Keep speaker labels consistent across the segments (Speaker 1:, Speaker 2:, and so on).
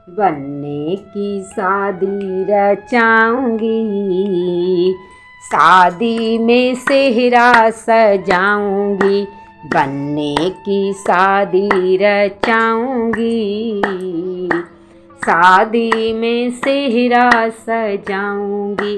Speaker 1: बनने की शादी रचाऊंगी, शादी में सेहरा सजाऊंगी। बनने की शादी रचाऊंगी, शादी में सेहरा सजाऊंगी।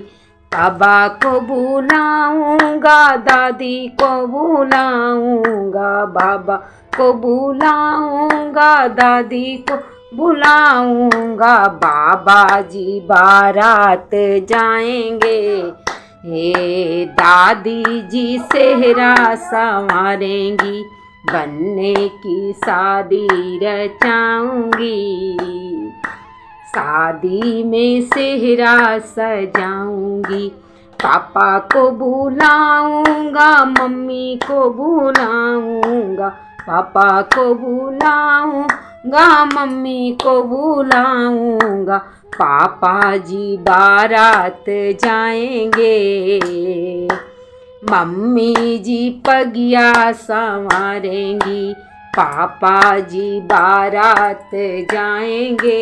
Speaker 1: बाबा को बुलाऊंगा, दादी को बुलाऊंगा, बाबा को बुलाऊंगा, दादी को बुलाऊंगा। बाबा जी बारात जाएंगे, हे दादी जी सेहरा संवारेंगी। बनने की शादी रचाऊंगी, शादी में सेहरा सजाऊंगी। पापा को बुलाऊंगा, मम्मी को बुलाऊंगा, पापा को बुलाऊंगा, मम्मी को बुलाऊंगा। पापा जी बारात जाएंगे, मम्मी जी पगिया संवारेंगी। पापा जी बारात जाएंगे,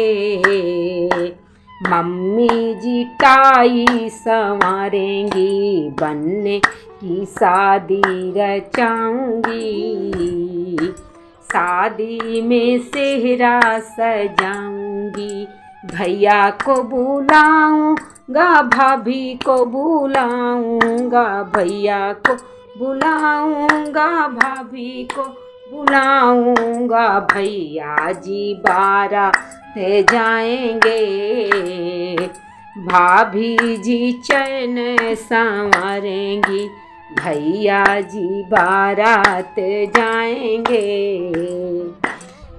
Speaker 1: मम्मी जी टाई संवारेंगी। बनने की शादी रचाऊंगी, शादी में सेहरा सजाऊंगी। भैया को बुलाऊंगा, भाभी को बुलाऊंगा, भैया को बुलाऊंगा, भाभी को बुलाऊंगा। भैया जी बारात जाएंगे, भाभी जी चैन संवारेंगी। भैया जी बारात जाएंगे,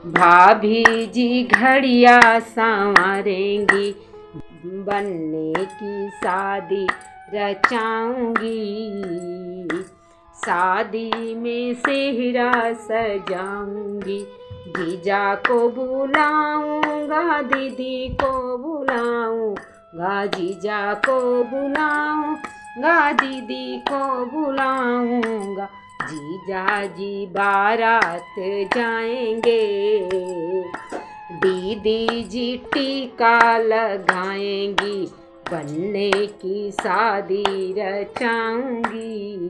Speaker 1: भाभी जी घड़िया संवारेंगी। बनने की शादी रचाऊंगी, शादी में सेहरा सजाऊंगी। जीजा को बुलाऊंगा, दीदी को बुलाऊंगा, जीजा को बुलाऊंगा, दीदी को बुलाऊंगा। जीजा जी बारात जाएंगे, दीदी जी टीका लगाएंगी। बनने की शादी रचाऊंगी,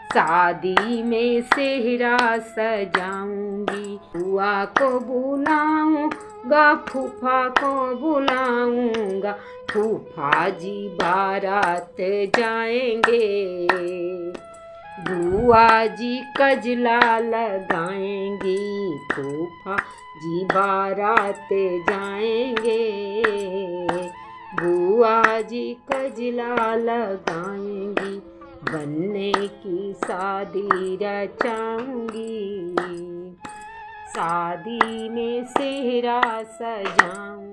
Speaker 1: शादी में सेहरा सजाऊंगी। बुआ को बुलाऊंगा, फूफा को बुलाऊंगा, फूफा जी बारात जाएंगे। बुआ जी कजला लगाएंगी, फूफा जी बारात जाएंगे। बुआ जी कजला लगाएंगी, बनने की शादी रचाऊंगी, शादी में सेहरा सजाऊंगी।